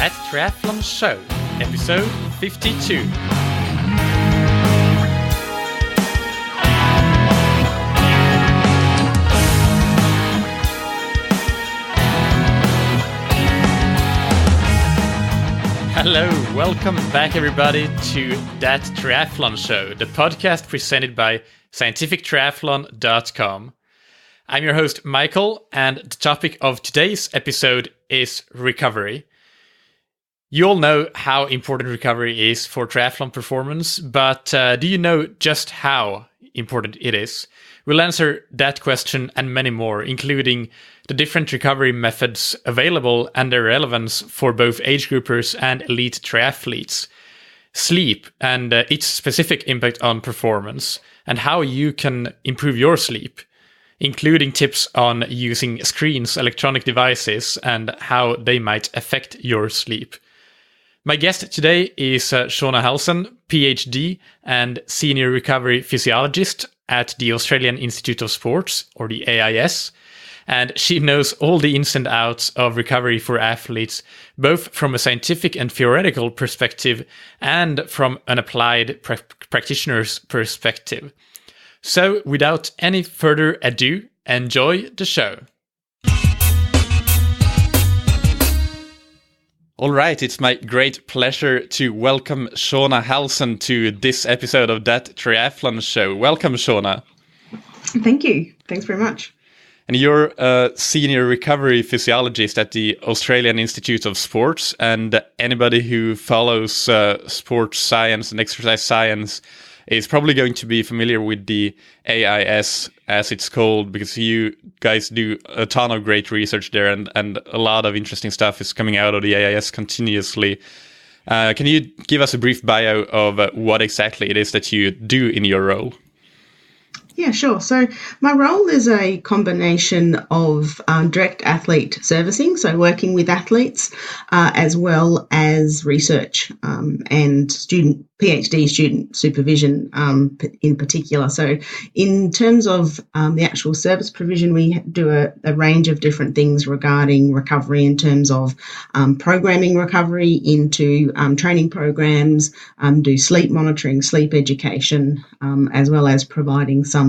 That Triathlon Show, episode 52. Hello, welcome back everybody to That Triathlon Show, the podcast presented by scientifictriathlon.com. I'm your host Michael, and the topic of today's episode is recovery. You all know how important recovery is for triathlon performance, but do you know just how important it is? We'll answer that question and many more, including the different recovery methods available and their relevance for both age groupers and elite triathletes, sleep and its specific impact on performance, and how you can improve your sleep, including tips on using screens, electronic devices, and how they might affect your sleep. My guest today is Shona Halson, PhD and Senior Recovery Physiologist at the Australian Institute of Sports, or the AIS, and she knows all the ins and outs of recovery for athletes, both from a scientific and theoretical perspective and from an applied practitioner's perspective. So, without any further ado, enjoy the show. All right, it's my great pleasure to welcome Shona Halson to this episode of That Triathlon Show. Welcome, Shona. Thank you. Thanks very much. And you're a senior recovery physiologist at the Australian Institute of Sports, and anybody who follows sports science and exercise science is probably going to be familiar with the AIS, as it's called, because you guys do a ton of great research there, and a lot of interesting stuff is coming out of the AIS continuously. Can you give us a brief bio of what exactly it is that you do in your role? Yeah, sure. So my role is a combination of direct athlete servicing, so working with athletes, as well as research and PhD student supervision in particular. So in terms of the actual service provision, we do a range of different things regarding recovery in terms of programming recovery into training programs, do sleep monitoring, sleep education, as well as providing some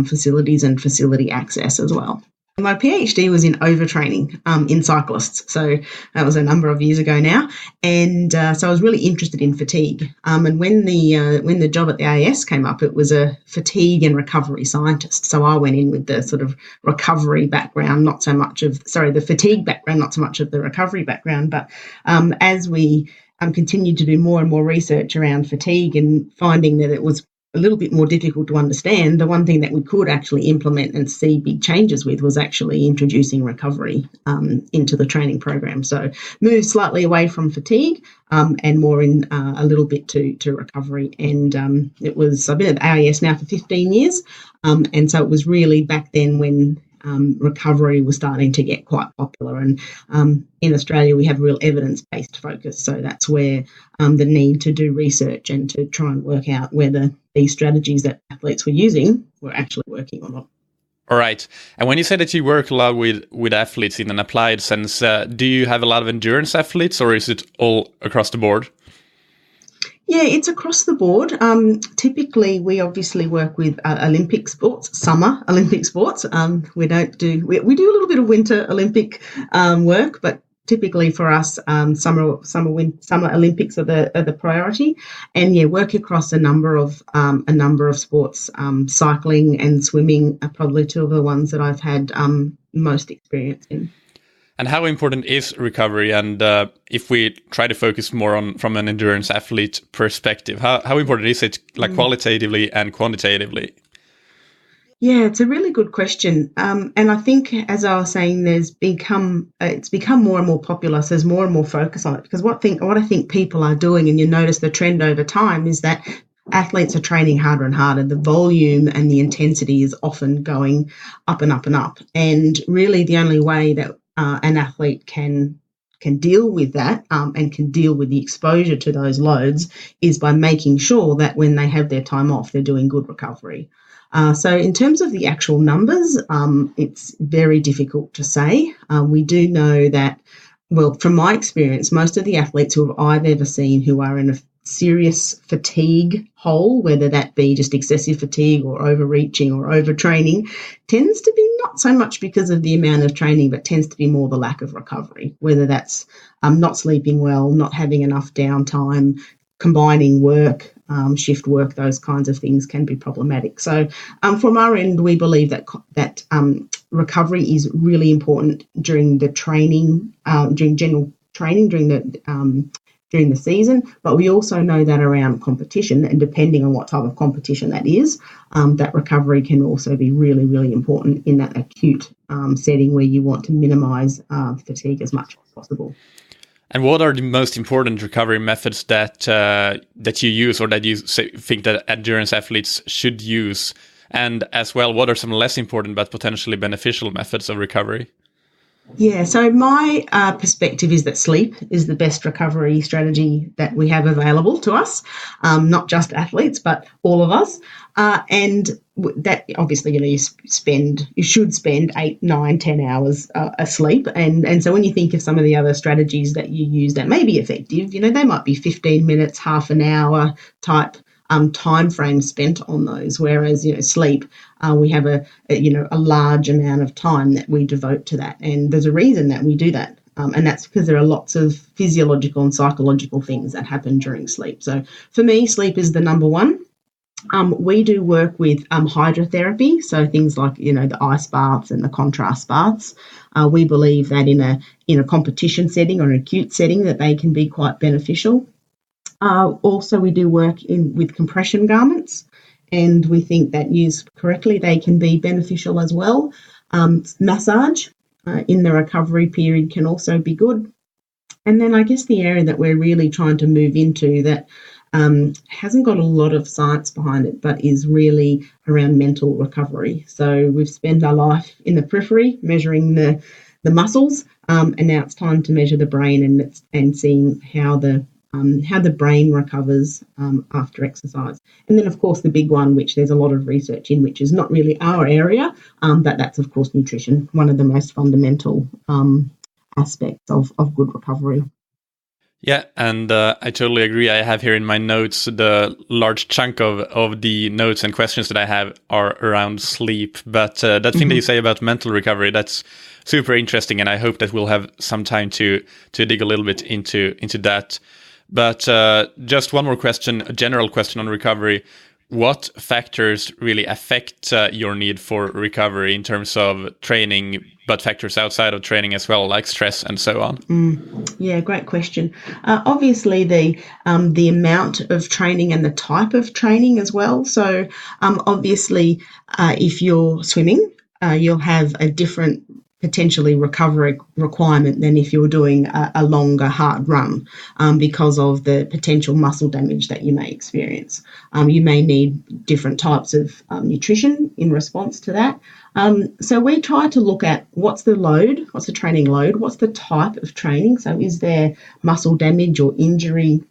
facilities and facility access as well. My PhD was in overtraining in cyclists, so that was a number of years ago now, and so I was really interested in fatigue. And when the job at the AIS came up, it was a fatigue and recovery scientist. So I went in with the sort of recovery background, the fatigue background, not so much of the recovery background. But as we continued to do more and more research around fatigue and finding that it was a little bit more difficult to understand, the one thing that we could actually implement and see big changes with was actually introducing recovery into the training program. So moved slightly away from fatigue and more in a little bit to recovery. And I've been at the AIS now for 15 years. And so it was really back then when recovery was starting to get quite popular. And in Australia, we have real evidence-based focus. So that's where the need to do research and to try and work out whether these strategies that athletes were using were actually working or not. All right. And when you say that you work a lot with athletes in an applied sense, do you have a lot of endurance athletes, or is it all across the board? Yeah, it's across the board. Typically, we obviously work with Olympic sports, summer Olympic sports. We do a little bit of winter Olympic work, but typically for us, summer Olympics are the priority. And yeah, work across a number of sports. Cycling and swimming are probably two of the ones that I've had most experience in. And how important is recovery? And if we try to focus more from an endurance athlete perspective, how important is it, like qualitatively and quantitatively? Yeah, it's a really good question. And I think, as I was saying, it's become more and more popular. So there's more and more focus on it, because what I think people are doing, and you notice the trend over time, is that athletes are training harder and harder. The volume and the intensity is often going up and up and up. And really the only way that an athlete can deal with that and can deal with the exposure to those loads is by making sure that when they have their time off, they're doing good recovery. So in terms of the actual numbers, it's very difficult to say. We do know that well, from my experience, most of the athletes who I've ever seen who are in a serious fatigue hole, whether that be just excessive fatigue or overreaching or overtraining, tends to be not so much because of the amount of training, but tends to be more the lack of recovery, whether that's not sleeping well, not having enough downtime, combining work, shift work, those kinds of things can be problematic. So from our end, we believe that recovery is really important during the training, during general training, during the season, but we also know that around competition, and depending on what type of competition that is, that recovery can also be really, really important in that acute setting where you want to minimise fatigue as much as possible. And what are the most important recovery methods that you use, or that you think that endurance athletes should use? And as well, what are some less important but potentially beneficial methods of recovery? Yeah, so my perspective is that sleep is the best recovery strategy that we have available to us, not just athletes, but all of us. And that obviously, you should spend 8, 9, 10 hours asleep. And so when you think of some of the other strategies that you use that may be effective, they might be 15 minutes, half an hour type time frame spent on those, whereas sleep, we have a large amount of time that we devote to that, and there's a reason that we do that, and that's because there are lots of physiological and psychological things that happen during sleep. So for me, sleep is the number one. We do work with hydrotherapy, so things like the ice baths and the contrast baths. We believe that in a competition setting or an acute setting that they can be quite beneficial. Also, we do work with compression garments, and we think that used correctly, they can be beneficial as well. Massage in the recovery period can also be good. And then I guess the area that we're really trying to move into that hasn't got a lot of science behind it, but is really around mental recovery. So we've spent our life in the periphery measuring the muscles, and now it's time to measure the brain and seeing how the brain recovers after exercise. And then, of course, the big one, which there's a lot of research in, which is not really our area, but that's, of course, nutrition, one of the most fundamental aspects of good recovery. Yeah, and I totally agree. I have here in my notes, the large chunk of the notes and questions that I have are around sleep. But that thing that you say about mental recovery, that's super interesting, and I hope that we'll have some time to dig a little bit into that. But just one more question, a general question on recovery. What factors really affect your need for recovery in terms of training, but factors outside of training as well, like stress and so on? Yeah, great question. Obviously, the amount of training and the type of training as well. So obviously, if you're swimming, you'll have a different potentially recovery requirement than if you're doing a longer hard run because of the potential muscle damage that you may experience. You may need different types of nutrition in response to that. So we try to look at what's the load, what's the training load, what's the type of training. So is there muscle damage or injury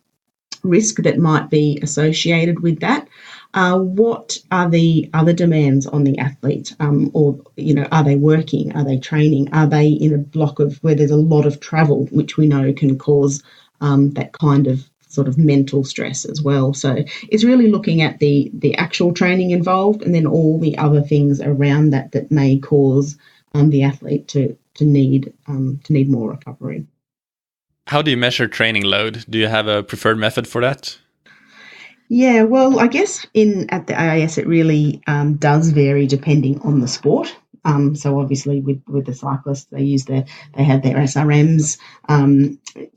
risk that might be associated with that? What are the other demands on the athlete? Or, are they working? Are they training? Are they in a block of where there's a lot of travel, which we know can cause that kind of sort of mental stress as well? So it's really looking at the actual training involved, and then all the other things around that may cause the athlete to need more recovery. How do you measure training load? Do you have a preferred method for that? Yeah, well, I guess at the AIS it really does vary depending on the sport. So obviously with the cyclists, they have their SRMs.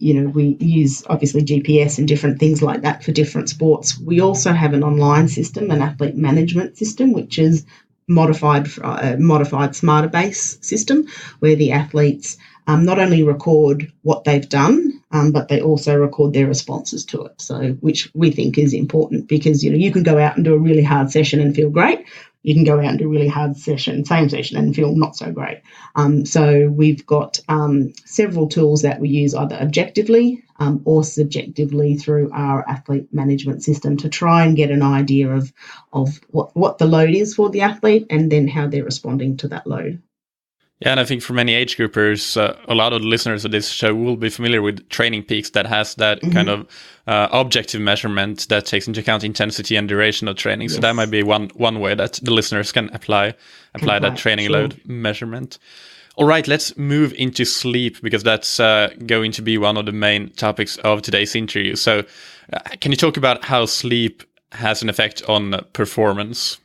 We use obviously GPS and different things like that for different sports. We also have an online system, an athlete management system, which is modified smarter base system, where the athletes not only record what they've done, but they also record their responses to it. So, which we think is important because you can go out and do a really hard session and feel great. You can go out and do a really hard same session, and feel not so great. So we've got several tools that we use either objectively or subjectively through our athlete management system to try and get an idea of what the load is for the athlete and then how they're responding to that load. Yeah, and I think for many age groupers, a lot of the listeners of this show will be familiar with Training Peaks that has that kind of objective measurement that takes into account intensity and duration of training. Yes. So that might be one way that the listeners can apply that training load measurement. All right, let's move into sleep, because that's going to be one of the main topics of today's interview. So can you talk about how sleep has an effect on performance?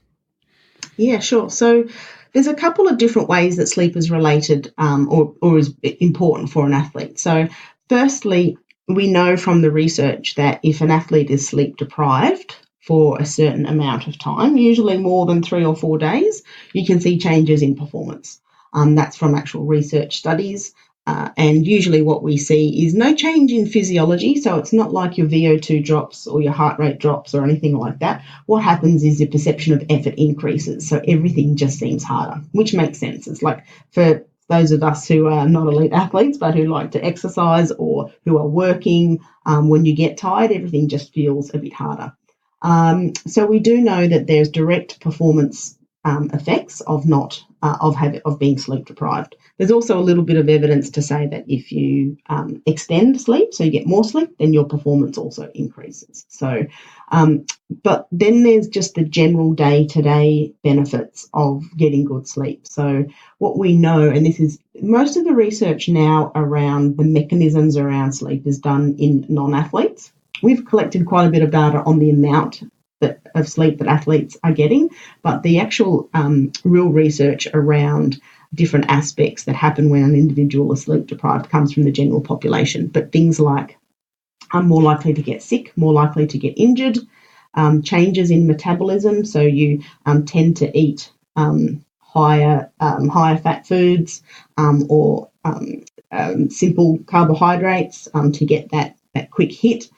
Yeah, sure. So there's a couple of different ways that sleep is related or is important for an athlete. So firstly, we know from the research that if an athlete is sleep deprived for a certain amount of time, usually more than 3 or 4 days, you can see changes in performance. That's from actual research studies. And usually what we see is no change in physiology. So it's not like your VO2 drops or your heart rate drops or anything like that. What happens is your perception of effort increases. So everything just seems harder, which makes sense. It's like for those of us who are not elite athletes, but who like to exercise or who are working, when you get tired, everything just feels a bit harder. So we do know that there's direct performance effects of being sleep deprived. There's also a little bit of evidence to say that if you extend sleep, so you get more sleep, then your performance also increases. So, but then there's just the general day-to-day benefits of getting good sleep. So what we know, and this is most of the research now around the mechanisms around sleep, is done in non-athletes. We've collected quite a bit of data on the amount of sleep that athletes are getting, but the actual real research around different aspects that happen when an individual is sleep deprived comes from the general population. But things like I'm more likely to get sick, more likely to get injured, changes in metabolism, so you tend to eat higher fat foods or simple carbohydrates to get that quick hit.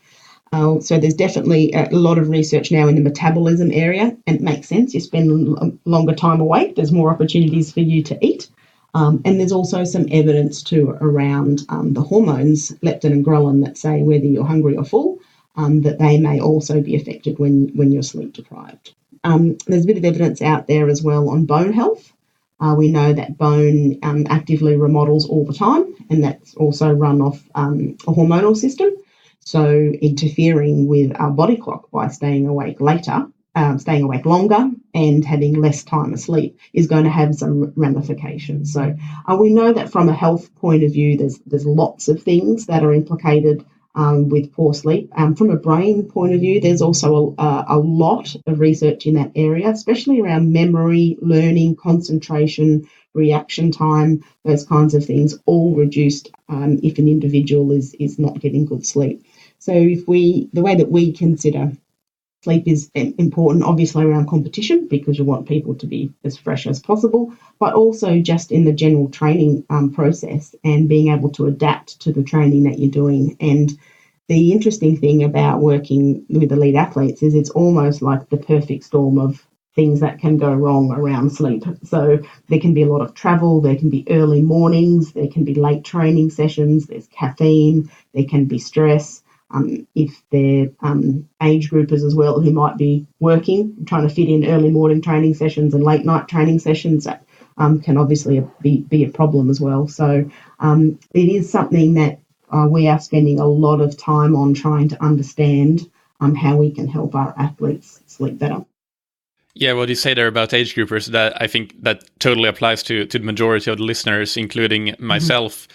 So there's definitely a lot of research now in the metabolism area, and it makes sense. You spend a longer time awake, there's more opportunities for you to eat. And there's also some evidence too around the hormones, leptin and ghrelin, that say whether you're hungry or full, that they may also be affected when you're sleep deprived. There's a bit of evidence out there as well on bone health. We know that bone actively remodels all the time, and that's also run off a hormonal system. So interfering with our body clock by staying awake longer and having less time asleep is going to have some ramifications. So we know that from a health point of view, there's lots of things that are implicated with poor sleep. From a brain point of view, there's also a lot of research in that area, especially around memory, learning, concentration, reaction time, those kinds of things, all reduced if an individual is not getting good sleep. So the way that we consider sleep is important, obviously around competition, because you want people to be as fresh as possible, but also just in the general training process and being able to adapt to the training that you're doing. And the interesting thing about working with elite athletes is it's almost like the perfect storm of things that can go wrong around sleep. So there can be a lot of travel, there can be early mornings, there can be late training sessions, there's caffeine, there can be stress. If they're age groupers as well who might be working, trying to fit in early morning training sessions and late night training sessions, that can obviously be a problem as well. So it is something that we are spending a lot of time on trying to understand how we can help our athletes sleep better. Yeah, what you say there about age groupers, that I think that totally applies to the majority of the listeners, including myself.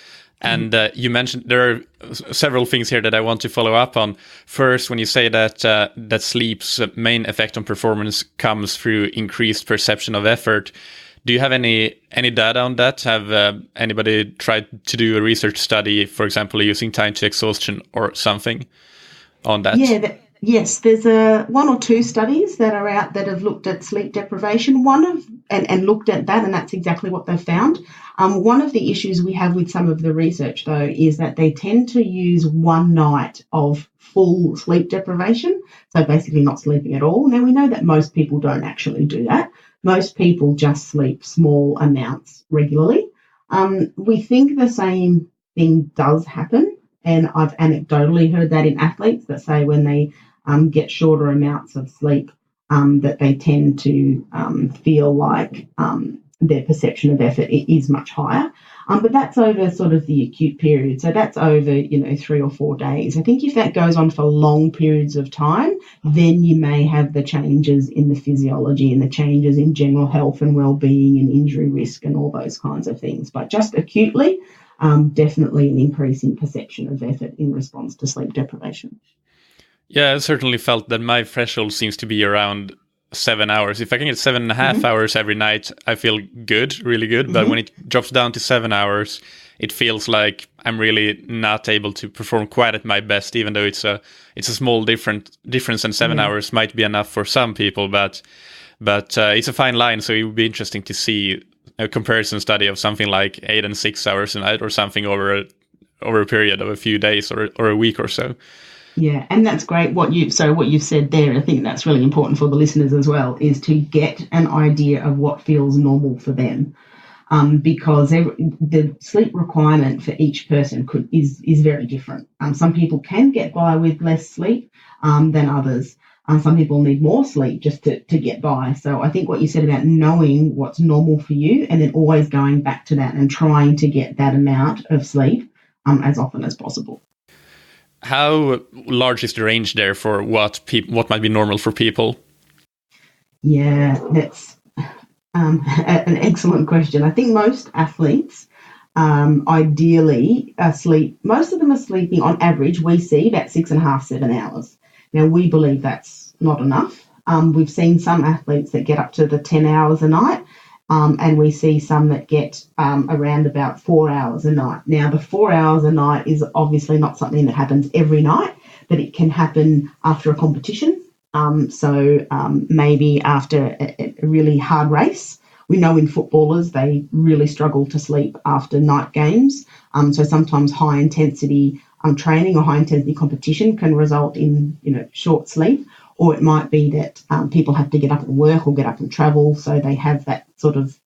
And you mentioned there are several things here that I want to follow up on. First, when you say that sleep's main effect on performance comes through increased perception of effort, do you have any data on that? Have anybody tried to do a research study, for example, using time to exhaustion or something on that? Yeah. Yes, there's one or two studies that are out that have looked at sleep deprivation. And looked at that, and that's exactly what they found. One of the issues we have with some of the research, though, is that they tend to use one night of full sleep deprivation, so basically not sleeping at all. Now, we know that most people don't actually do that. Most people just sleep small amounts regularly. We think the same thing does happen, and I've anecdotally heard that in athletes that say when they get shorter amounts of sleep, that they tend to feel like their perception of effort is much higher. But that's over sort of the acute period. So that's over, 3 or 4 days. I think if that goes on for long periods of time, then you may have the changes in the physiology and the changes in general health and well-being and injury risk and all those kinds of things. But just acutely, definitely an increase in perception of effort in response to sleep deprivation. Yeah, I certainly felt that my threshold seems to be around 7 hours. If I can get 7.5 hours every night, I feel good, really good. But when it drops down to 7 hours, it feels like I'm really not able to perform quite at my best, even though it's a small difference, and 7 hours might be enough for some people. But it's a fine line, so it would be interesting to see a comparison study of something like 8 and 6 hours a night, or something over a period of a few days or a week or so. Yeah, and that's great what you've said there. I think that's really important for the listeners as well, is to get an idea of what feels normal for them, because the sleep requirement for each person is very different. Some people can get by with less sleep than others. Some people need more sleep just to get by. So I think what you said about knowing what's normal for you and then always going back to that and trying to get that amount of sleep as often as possible. How large is the range there for what might be normal for people? Yeah, that's an excellent question. I think most athletes ideally sleep. Most of them are sleeping on average. We see about 6.5, 7 hours. Now we believe that's not enough. We've seen some athletes that get up to the 10 hours a night. And we see some that get around about 4 hours a night. Now, the 4 hours a night is obviously not something that happens every night, but it can happen after a competition. Maybe after a really hard race. We know in footballers, they really struggle to sleep after night games. So sometimes high intensity training or high intensity competition can result in, short sleep. Or it might be that people have to get up and work or get up and travel, so they have that sort of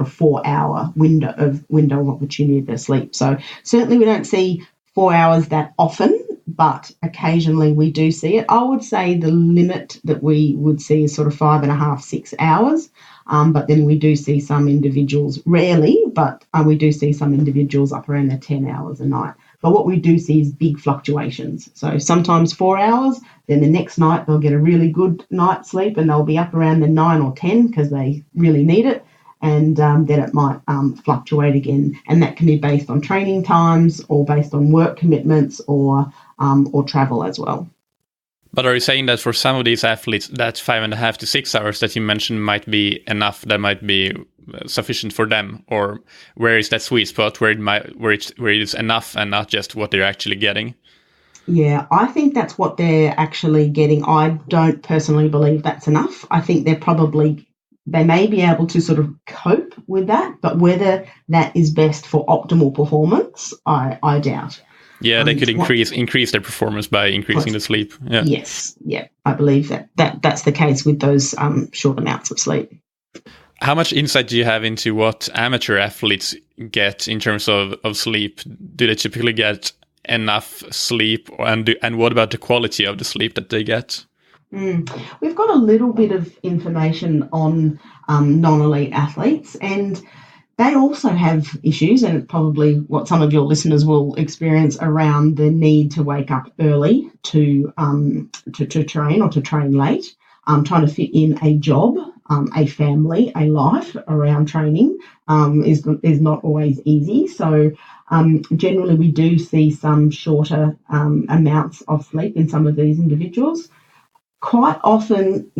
4 hour window of opportunity to sleep. So certainly we don't see 4 hours that often, but occasionally we do see it. I would say the limit that we would see is sort of 5.5, 6 hours. But then we do see some individuals, rarely, but we do see some individuals up around the 10 hours a night. But what we do see is big fluctuations. So sometimes 4 hours, then the next night they'll get a really good night's sleep and they'll be up around the 9 or 10 because they really need it. And then it might fluctuate again. And that can be based on training times or based on work commitments or travel as well. But are you saying that for some of these athletes, that 5.5 to 6 hours that you mentioned might be enough, that might be sufficient for them? Or where is that sweet spot where it is enough and not just what they're actually getting? Yeah, I think that's what they're actually getting. I don't personally believe that's enough. I think they may be able to sort of cope with that, but whether that is best for optimal performance, I doubt. Yeah, they could increase their performance by increasing the sleep. Yeah. Yes, yeah, I believe that's the case with those short amounts of sleep. How much insight do you have into what amateur athletes get in terms of sleep? Do they typically get enough sleep, and what about the quality of the sleep that they get? We've got a little bit of information on non-elite athletes, and they also have issues, and it's probably what some of your listeners will experience around the need to wake up early to train or to train late, trying to fit in a job, a family, a life around training is not always easy. So generally we do see some shorter amounts of sleep in some of these individuals. Quite often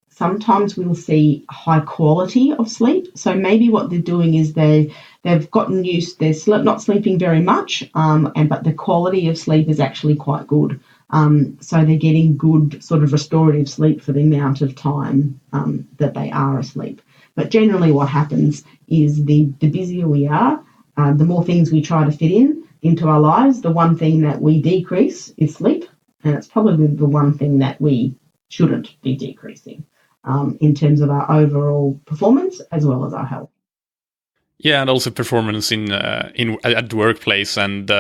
sometimes we'll see high quality of sleep. So maybe what they're doing is they've gotten used, they're not sleeping very much, but the quality of sleep is actually quite good. So they're getting good sort of restorative sleep for the amount of time that they are asleep. But generally what happens is the busier we are, the more things we try to fit into our lives, the one thing that we decrease is sleep. And it's probably the one thing that we shouldn't be decreasing in terms of our overall performance as well as our health. Yeah, and also performance at the workplace and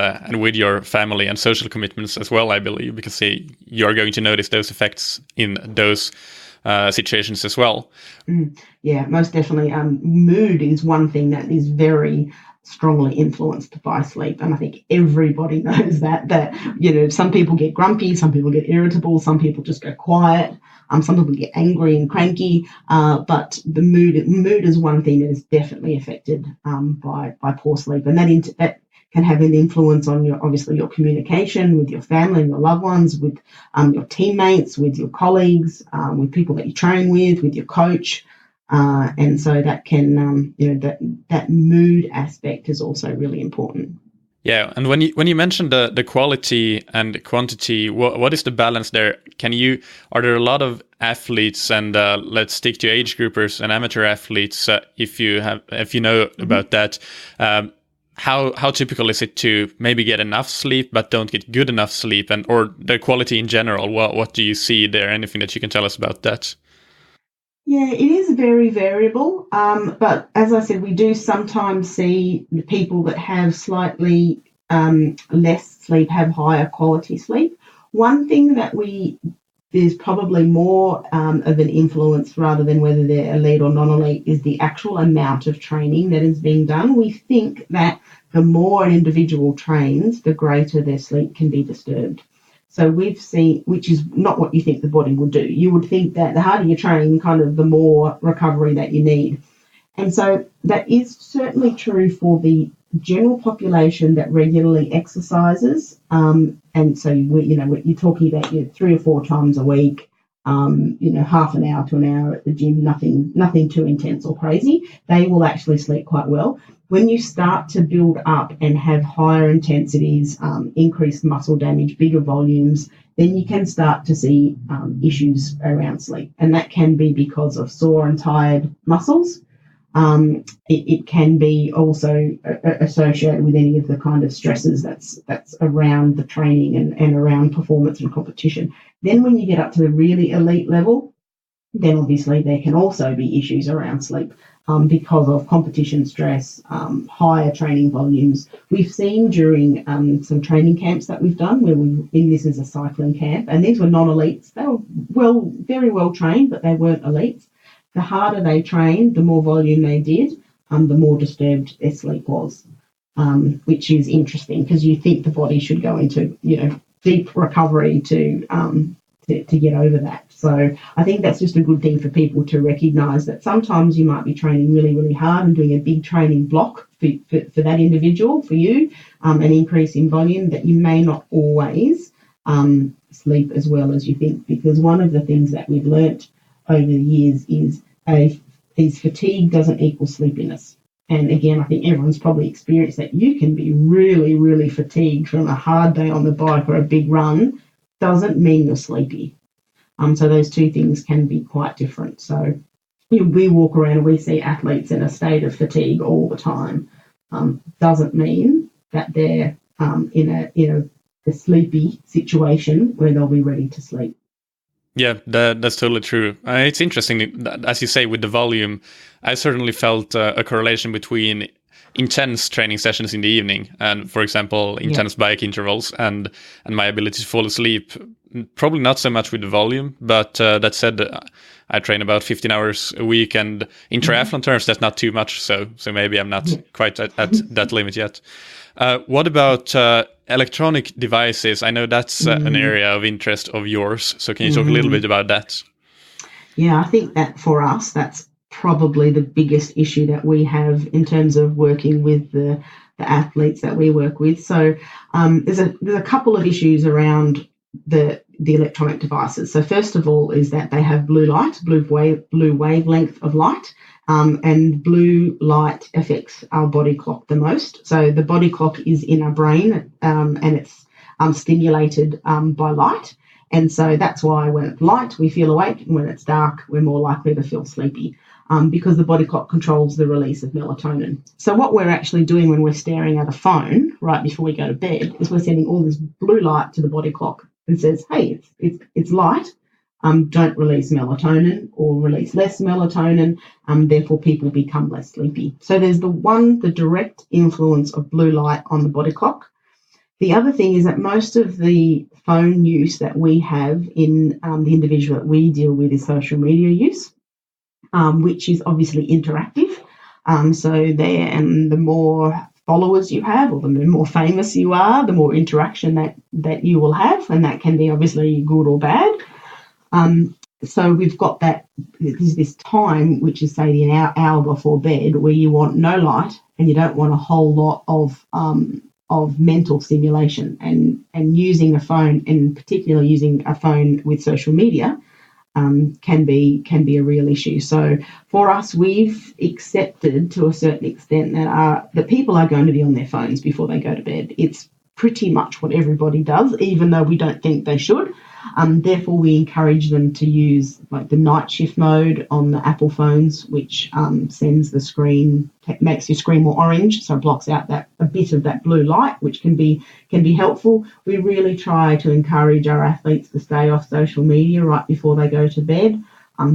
with your family and social commitments as well, I believe, because you are going to notice those effects in those situations as well. Yeah, most definitely. Mood is one thing that is very strongly influenced by sleep, and I think everybody knows that some people get grumpy, some people get irritable, some people just go quiet, some people get angry and cranky, but the mood is one thing that is definitely affected by poor sleep, and that can have an influence on your communication with your family and your loved ones, with your teammates, with your colleagues, with people that you train with your coach. And so that can, that mood aspect is also really important. Yeah, and when you mentioned the quality and quantity, what is the balance there? Are there a lot of athletes, and let's stick to age groupers and amateur athletes, if you know about that? How typical is it to maybe get enough sleep but don't get good enough sleep, or the quality in general? What do you see there? Anything that you can tell us about that? Yeah, it is very variable. But as I said, we do sometimes see the people that have slightly less sleep have higher quality sleep. One thing that there's probably more of an influence rather than whether they're elite or non-elite is the actual amount of training that is being done. We think that the more an individual trains, the greater their sleep can be disturbed. So we've seen, which is not what you think the body will do. You would think that the harder you train, kind of the more recovery that you need. And so that is certainly true for the general population that regularly exercises. And so, you're talking about 3 or 4 times a week, half an hour to an hour at the gym, nothing too intense or crazy. They will actually sleep quite well. When you start to build up and have higher intensities, increased muscle damage, bigger volumes, then you can start to see issues around sleep. And that can be because of sore and tired muscles. It can be also associated with any of the kind of stresses that's around the training and around performance and competition. Then when you get up to the really elite level, then obviously there can also be issues around sleep because of competition stress, higher training volumes. We've seen during some training camps that we've done where this is a cycling camp, and these were non-elites. They were very well trained, but they weren't elites. The harder they trained, the more volume they did, the more disturbed their sleep was, which is interesting because you think the body should go into, deep recovery to get over that. So I think that's just a good thing for people to recognise that sometimes you might be training really, really hard and doing a big training block for that individual, for you, an increase in volume, that you may not always sleep as well as you think, because one of the things that we've learnt over the years is fatigue doesn't equal sleepiness. And again, I think everyone's probably experienced that. You can be really, really fatigued from a hard day on the bike or a big run. Doesn't mean you're sleepy. So those two things can be quite different. So we walk around and we see athletes in a state of fatigue all the time. Doesn't mean that they're in a sleepy situation where they'll be ready to sleep. Yeah, that's totally true. It's interesting, as you say, with the volume, I certainly felt a correlation between intense training sessions in the evening and, for example, intense bike intervals and my ability to fall asleep. Probably not so much with the volume, but that said, I train about 15 hours a week, and in triathlon terms, that's not too much. So maybe I'm not quite at that limit yet. What about electronic devices? I know that's an area of interest of yours. So can you talk a little bit about that? Yeah, I think that for us, that's probably the biggest issue that we have in terms of working with the athletes that we work with. So there's a couple of issues around the electronic devices. So first of all is that they have blue wavelength of light. And blue light affects our body clock the most. So the body clock is in our brain, and it's stimulated by light. And so that's why when it's light, we feel awake, and when it's dark, we're more likely to feel sleepy, because the body clock controls the release of melatonin. So what we're actually doing when we're staring at a phone right before we go to bed is we're sending all this blue light to the body clock and says, hey, it's light. Don't release melatonin or release less melatonin, therefore people become less sleepy. So there's the direct influence of blue light on the body clock. The other thing is that most of the phone use that we have in the individual that we deal with is social media use, which is obviously interactive. So there, and the more followers you have, or the more famous you are, the more interaction that you will have, and that can be obviously good or bad. So we've got this time, which is say the hour before bed, where you want no light and you don't want a whole lot of mental stimulation, and using a phone, and particularly using a phone with social media, can be a real issue. So for us, we've accepted to a certain extent that people are going to be on their phones before they go to bed. It's pretty much what everybody does, even though we don't think they should. Therefore, we encourage them to use like the night shift mode on the Apple phones, which sends the screen, makes your screen more orange, so it blocks out a bit of that blue light, which can be helpful. We really try to encourage our athletes to stay off social media right before they go to bed,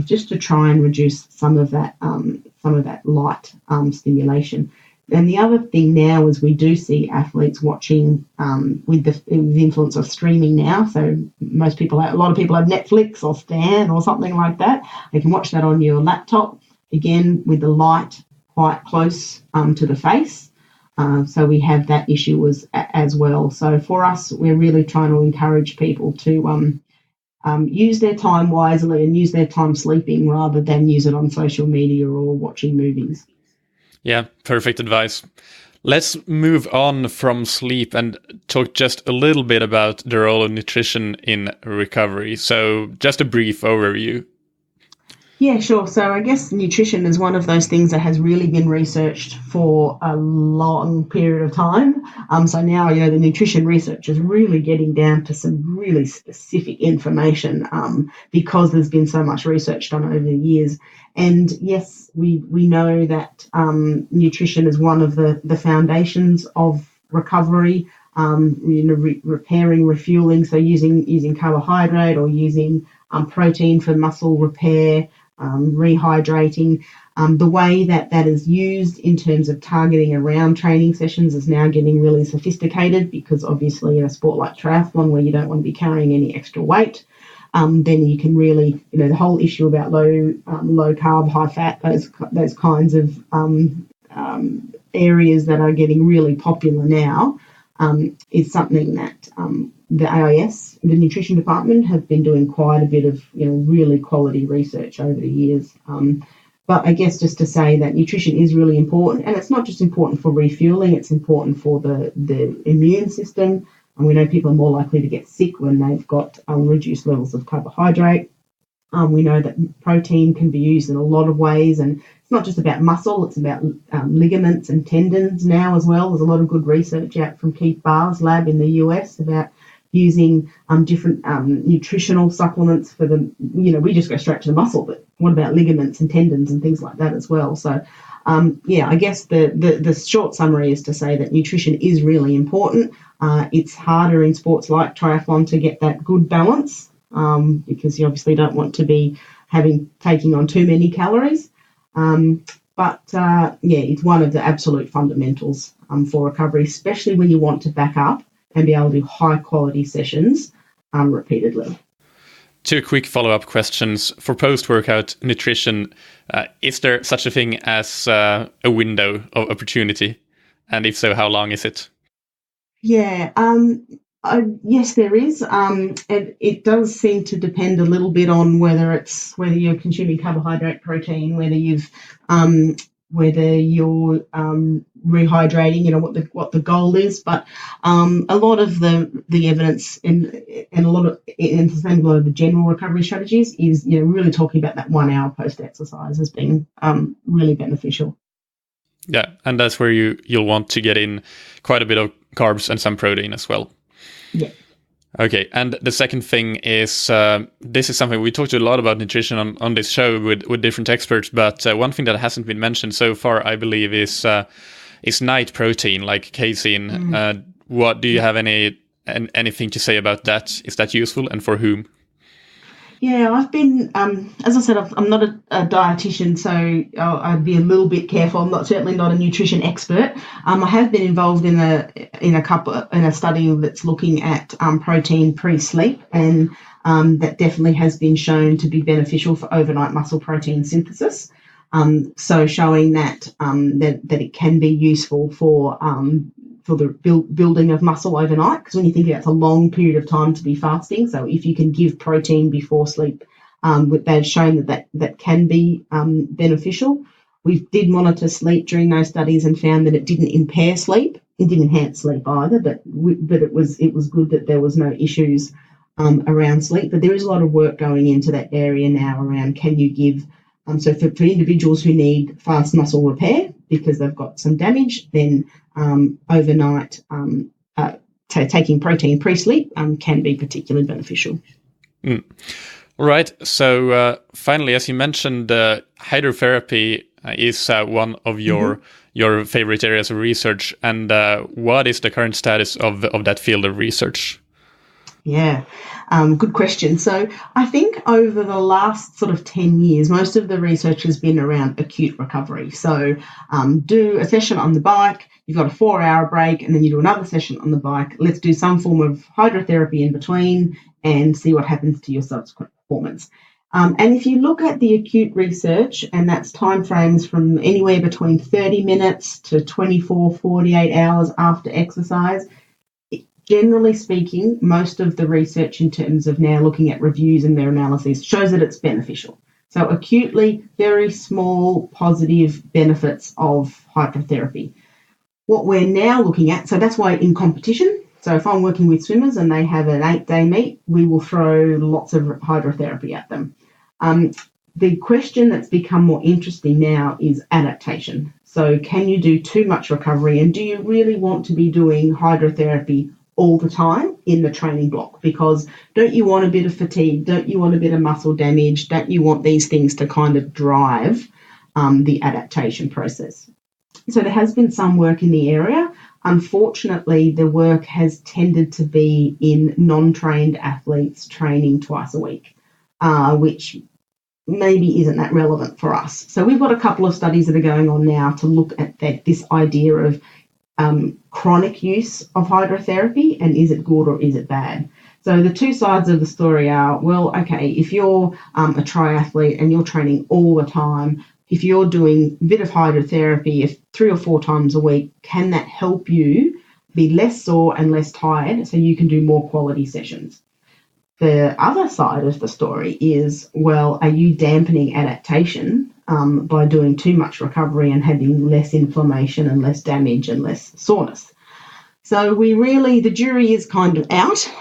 just to try and reduce some of that light stimulation. And the other thing now is we do see athletes watching with the influence of streaming now. So a lot of people have Netflix or Stan or something like that. You can watch that on your laptop, again, with the light quite close to the face. So we have that issue as well. So for us, we're really trying to encourage people to use their time wisely and use their time sleeping rather than use it on social media or watching movies. Yeah, perfect advice. Let's move on from sleep and talk just a little bit about the role of nutrition in recovery. So just a brief overview. Yeah, sure. So I guess nutrition is one of those things that has really been researched for a long period of time. So now, the nutrition research is really getting down to some really specific information because there's been so much research done over the years. And yes, we know that nutrition is one of the foundations of recovery, repairing, refueling. So using carbohydrate or using protein for muscle repair, rehydrating. The way that is used in terms of targeting around training sessions is now getting really sophisticated, because obviously in a sport like triathlon, where you don't want to be carrying any extra weight, then you can really, the whole issue about low carb, high fat, those kinds of areas that are getting really popular now, is something that the AIS, the nutrition department, have been doing quite a bit of really quality research over the years. But I guess just to say that nutrition is really important, and it's not just important for refueling, it's important for the immune system. And we know people are more likely to get sick when they've got reduced levels of carbohydrate. We know that protein can be used in a lot of ways, and it's not just about muscle, it's about ligaments and tendons now as well. There's a lot of good research out from Keith Barr's lab in the US about using different nutritional supplements for we just go straight to the muscle, but what about ligaments and tendons and things like that as well? So I guess the short summary is to say that nutrition is really important. It's harder in sports like triathlon to get that good balance, because you obviously don't want to be taking on too many calories. But it's one of the absolute fundamentals for recovery, especially when you want to back up and be able to do high quality sessions repeatedly. Two quick follow-up questions. For post-workout nutrition, is there such a thing as a window of opportunity? And if so, how long is it? Yeah, yes, there is. It does seem to depend a little bit on whether you're consuming carbohydrate, protein, whether you're rehydrating, what the goal is. But a lot of the evidence and a lot of the general recovery strategies is really talking about that 1 hour post exercise as being really beneficial. Yeah, and that's where you'll want to get in quite a bit of carbs and some protein as well. Yeah. Okay, and the second thing is, this is something we talked a lot about nutrition on this show with different experts, but one thing that hasn't been mentioned so far, I believe, is night protein, like casein. What do you have anything to say about that? Is that useful, and for whom? Yeah, I've been, as I said, I'm not a dietitian, so I'd be a little bit careful. I'm certainly not a nutrition expert. I have been involved in a study that's looking at protein pre-sleep, and that definitely has been shown to be beneficial for overnight muscle protein synthesis. So showing that that it can be useful for the building of muscle overnight, because when you think about it, it's a long period of time to be fasting. So if you can give protein before sleep, they've shown that can be beneficial. We did monitor sleep during those studies and found that it didn't impair sleep. It didn't enhance sleep either, but it was good that there was no issues around sleep. But there is a lot of work going into that area now around can you give so for individuals who need fast muscle repair because they've got some damage, then overnight taking protein pre-sleep can be particularly beneficial. All right. So finally, as you mentioned, hydrotherapy is one of your favorite areas of research. And what is the current status of that field of research? Yeah, good question. So I think over the last sort of 10 years, most of the research has been around acute recovery. So do a session on the bike, you've got a 4-hour break, and then you do another session on the bike. Let's do some form of hydrotherapy in between and see what happens to your subsequent performance. And if you look at the acute research, and that's timeframes from anywhere between 30 minutes to 24, 48 hours after exercise, generally speaking, most of the research in terms of now looking at reviews and their analyses shows that it's beneficial. So acutely, very small positive benefits of hydrotherapy. What we're now looking at, so that's why in competition, so if I'm working with swimmers and they have an 8-day meet, we will throw lots of hydrotherapy at them. The question that's become more interesting now is adaptation. So can you do too much recovery, and do you really want to be doing hydrotherapy all the time in the training block? Because don't you want a bit of fatigue? Don't you want a bit of muscle damage? Don't you want these things to kind of drive the adaptation process? So there has been some work in the area. Unfortunately, the work has tended to be in non-trained athletes training twice a week, which maybe isn't that relevant for us. So we've got a couple of studies that are going on now to look at this idea of chronic use of hydrotherapy, and is it good or is it bad? So the two sides of the story are, well, okay, if you're a triathlete and you're training all the time, if you're doing a bit of hydrotherapy 3 or 4 times a week, can that help you be less sore and less tired so you can do more quality sessions? The other side of the story is, well, are you dampening adaptation by doing too much recovery and having less inflammation and less damage and less soreness? So the jury is kind of out.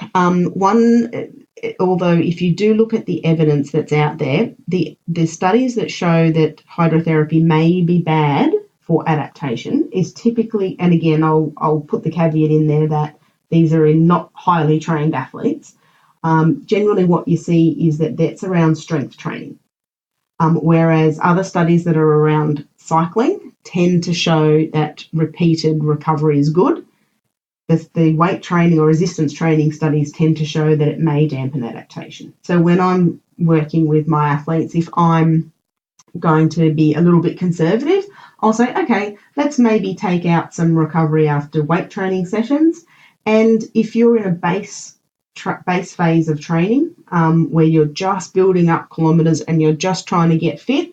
Although if you do look at the evidence that's out there, the studies that show that hydrotherapy may be bad for adaptation is typically, and again, I'll put the caveat in there that these are in not highly trained athletes. Generally what you see is that that's around strength training. Whereas other studies that are around cycling tend to show that repeated recovery is good. The weight training or resistance training studies tend to show that it may dampen adaptation. So when I'm working with my athletes, if I'm going to be a little bit conservative, I'll say, okay, let's maybe take out some recovery after weight training sessions. And if you're in a base phase of training where you're just building up kilometres and you're just trying to get fit,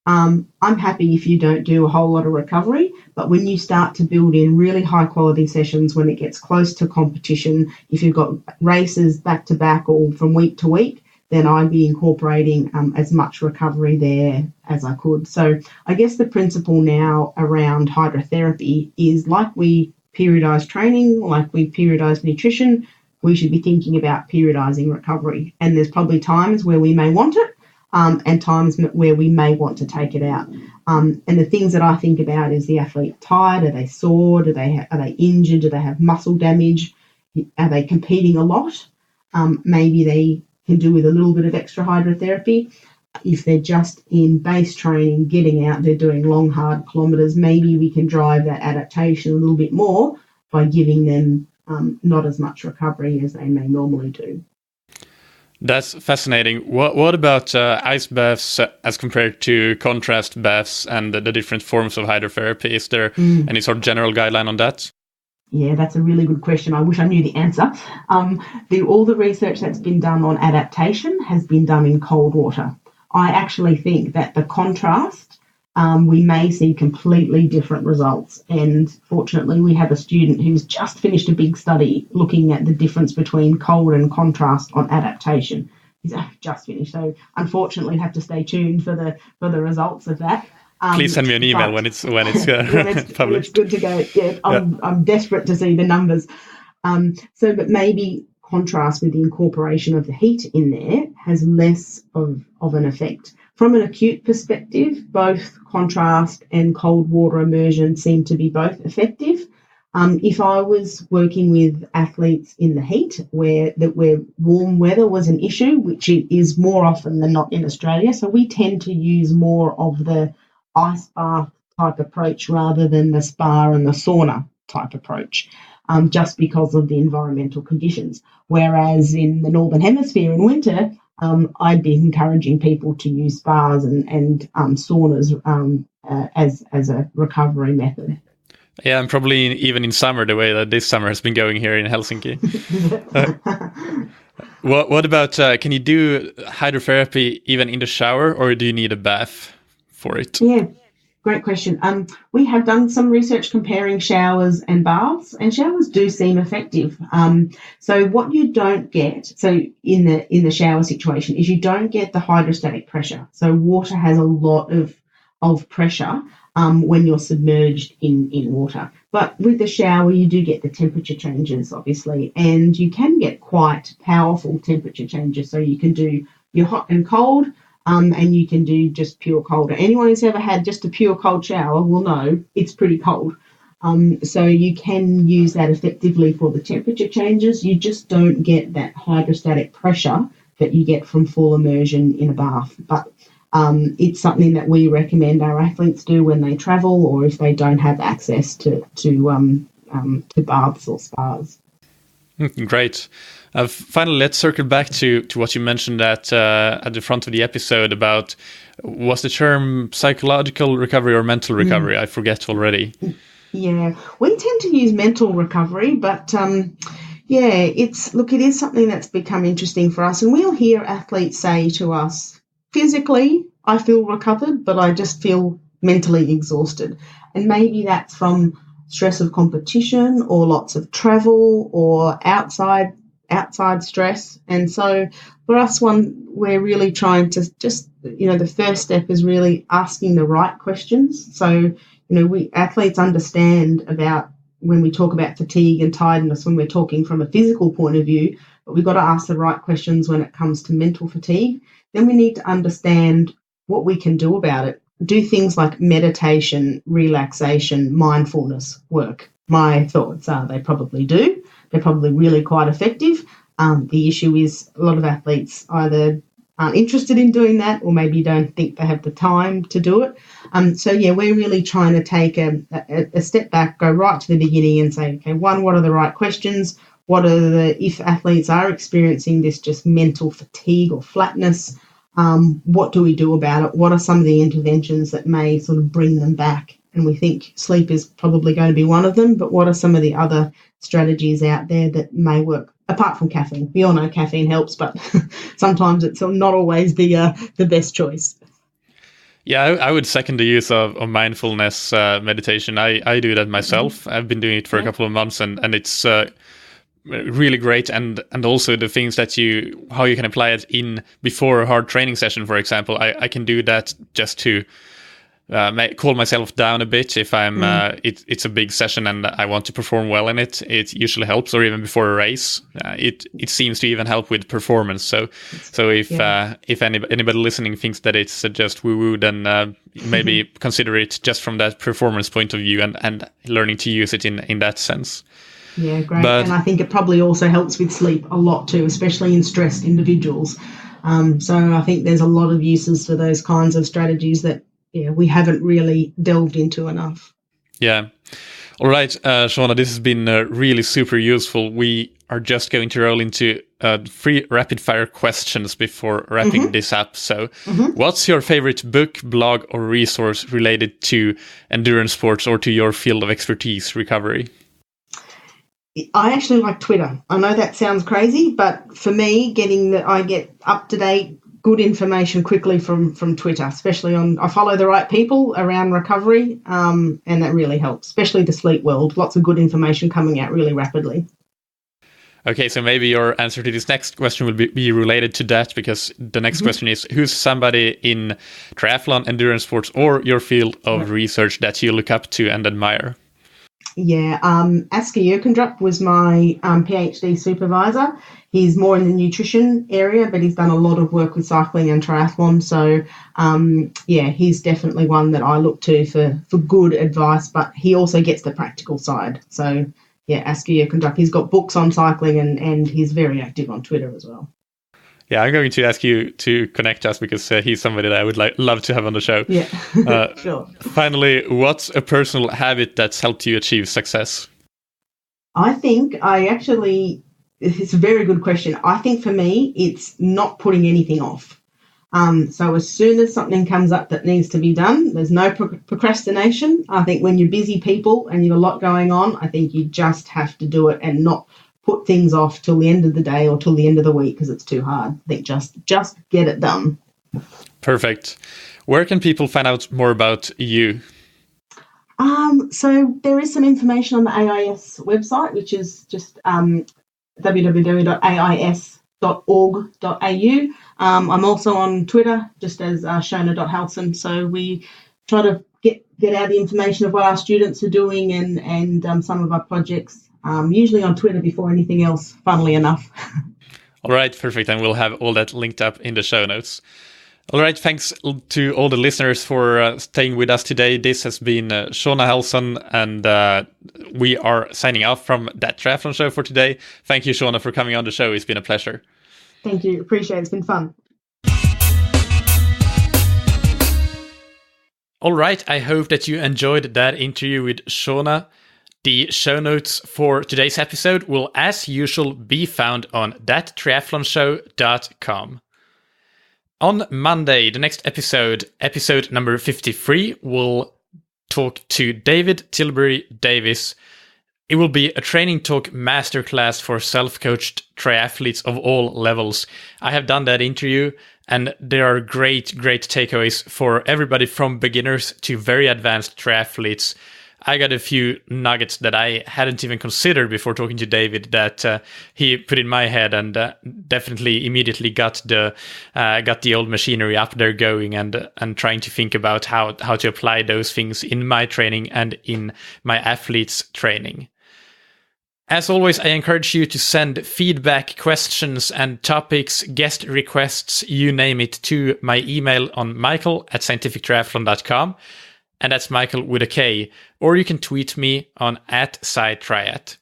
I'm happy if you don't do a whole lot of recovery. But when you start to build in really high quality sessions, when it gets close to competition, if you've got races back to back or from week to week, then I'd be incorporating as much recovery there as I could. So I guess the principle now around hydrotherapy is, like we periodise training, like we periodise nutrition, we should be thinking about periodising recovery. And there's probably times where we may want it and times where we may want to take it out. And the things that I think about is the athlete tired? Are they sore? Are they injured? Do they have muscle damage? Are they competing a lot? Maybe they can do with a little bit of extra hydrotherapy. If they're just in base training, getting out, they're doing long, hard kilometres, maybe we can drive that adaptation a little bit more by giving them not as much recovery as they may normally do. That's fascinating. What about ice baths as compared to contrast baths and the different forms of hydrotherapy? Is there any sort of general guideline on that? Yeah, that's a really good question. I wish I knew the answer. All the research that's been done on adaptation has been done in cold water. I actually think that the contrast, we may see completely different results. And fortunately, we have a student who's just finished a big study looking at the difference between cold and contrast on adaptation. He's just finished, so unfortunately, have to stay tuned for the results of that. Please send me an email when it's published. When it's good to go. Yeah, I'm desperate to see the numbers. But maybe contrast with the incorporation of the heat in there has less of an effect. From an acute perspective, both contrast and cold water immersion seem to be both effective. If I was working with athletes in the heat where warm weather was an issue, which it is more often than not in Australia, so we tend to use more of the ice bath type approach rather than the spa and the sauna type approach, just because of the environmental conditions. Whereas in the Northern Hemisphere in winter, I'd be encouraging people to use spas and saunas as a recovery method. Yeah, and probably even in summer, the way that this summer has been going here in Helsinki. What about, can you do hydrotherapy even in the shower, or do you need a bath for it? Yeah, great question. We have done some research comparing showers and baths, and showers do seem effective. So what you don't get, so in the shower situation, is you don't get the hydrostatic pressure. So water has a lot of pressure when you're submerged in water. But with the shower, you do get the temperature changes, obviously, and you can get quite powerful temperature changes. So you can do your hot and cold, and you can do just pure cold. Anyone who's ever had just a pure cold shower will know it's pretty cold. So you can use that effectively for the temperature changes. You just don't get that hydrostatic pressure that you get from full immersion in a bath. But it's something that we recommend our athletes do when they travel or if they don't have access to baths or spas. Great. Finally, let's circle back to what you mentioned at the front of the episode about, was the term psychological recovery or mental recovery? I forget already. Yeah, we tend to use mental recovery, but it is something that's become interesting for us. And we'll hear athletes say to us, physically, I feel recovered, but I just feel mentally exhausted. And maybe that's from stress of competition or lots of travel or outside stress. And so for us, we're really trying to just, the first step is really asking the right questions. So, we athletes understand about when we talk about fatigue and tiredness, when we're talking from a physical point of view, but we've got to ask the right questions when it comes to mental fatigue. Then we need to understand what we can do about it. Do things like meditation, relaxation, mindfulness work? My thoughts are they probably do. They're probably really quite effective. The issue is a lot of athletes either aren't interested in doing that or maybe don't think they have the time to do it. We're really trying to take a step back, go right to the beginning and say, okay, one, what are the right questions? If athletes are experiencing this just mental fatigue or flatness, what do we do about it? What are some of the interventions that may sort of bring them back? And we think sleep is probably going to be one of them, but what are some of the other strategies out there that may work? Apart from caffeine. We all know caffeine helps, but sometimes it's not always the best choice. Yeah, I would second the use of mindfulness meditation. I do that myself. I've been doing it for a couple of months, and it's really great. And also the things that how you can apply it in before a hard training session, for example. I can do that just to calm myself down a bit if I'm it's a big session and I want to perform well in it. It usually helps, or even before a race. It seems to even help with performance. So if anybody listening thinks that it's just woo-woo, then maybe consider it just from that performance point of view and learning to use it in that sense. Yeah, great. And I think it probably also helps with sleep a lot too, especially in stressed individuals. So I think there's a lot of uses for those kinds of strategies that we haven't really delved into enough. Yeah. All right, Shona, this has been really super useful. We are just going to roll into 3 rapid fire questions before wrapping this up. So what's your favorite book, blog, or resource related to endurance sports or to your field of expertise, recovery? I actually like Twitter. I know that sounds crazy, but for me, I get up-to-date, good information quickly from Twitter, especially I follow the right people around recovery, and that really helps, especially the sleep world. Lots of good information coming out really rapidly. Okay, so maybe your answer to this next question will be related to that, because the next question is, who's somebody in triathlon, endurance sports, or your field of research that you look up to and admire? Yeah, Asker Jurkendrup was my PhD supervisor. He's more in the nutrition area, but he's done a lot of work with cycling and triathlon. So, he's definitely one that I look to for good advice, but he also gets the practical side. So, yeah, Asker Jurkendrup, he's got books on cycling and he's very active on Twitter as well. Yeah, I'm going to ask you to connect us because he's somebody that I would love to have on the show. Yeah, sure. Finally, what's a personal habit that's helped you achieve success? I think it's a very good question. I think for me, it's not putting anything off. So as soon as something comes up that needs to be done, there's no procrastination. I think when you're busy people and you have a lot going on, I think you just have to do it and not put things off till the end of the day or till the end of the week because it's too hard. I think just get it done. Perfect. Where can people find out more about you? So there is some information on the AIS website, which is just www.ais.org.au. I'm also on Twitter, just as Shona.Halson. So we try to get out the information of what our students are doing and some of our projects. Usually on Twitter before anything else, funnily enough. All right, perfect. And we'll have all that linked up in the show notes. All right, thanks to all the listeners for staying with us today. This has been Shona Halson, and we are signing off from That Triathlon Show for today. Thank you, Shona, for coming on the show. It's been a pleasure. Thank you. Appreciate it. It's been fun. All right, I hope that you enjoyed that interview with Shona. The show notes for today's episode will, as usual, be found on thattriathlonshow.com. On Monday, the next episode number 53, we'll talk to David Tilbury Davis. It will be a training talk masterclass for self-coached triathletes of all levels. I have done that interview, and there are great takeaways for everybody from beginners to very advanced triathletes. I got a few nuggets that I hadn't even considered before talking to David that he put in my head, and definitely immediately got the old machinery up there going and trying to think about how to apply those things in my training and in my athletes' training. As always, I encourage you to send feedback, questions, and topics, guest requests, you name it, to my email on michael@scientifictriathlon.com. And that's Michael with a K. Or you can tweet me on @SciTriat.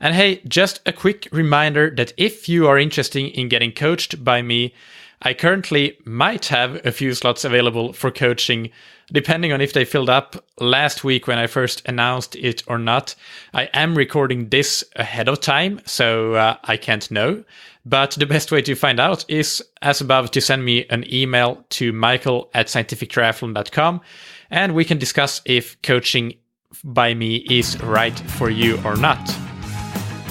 And hey, just a quick reminder that if you are interested in getting coached by me, I currently might have a few slots available for coaching, depending on if they filled up last week when I first announced it or not. I am recording this ahead of time, so I can't know. But the best way to find out is, as above, to send me an email to michael@scientifictriathlon.com, and we can discuss if coaching by me is right for you or not.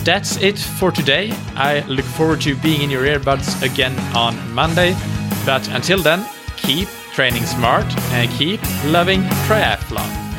That's it for today. I look forward to being in your earbuds again on Monday. But until then, keep training smart and keep loving triathlon.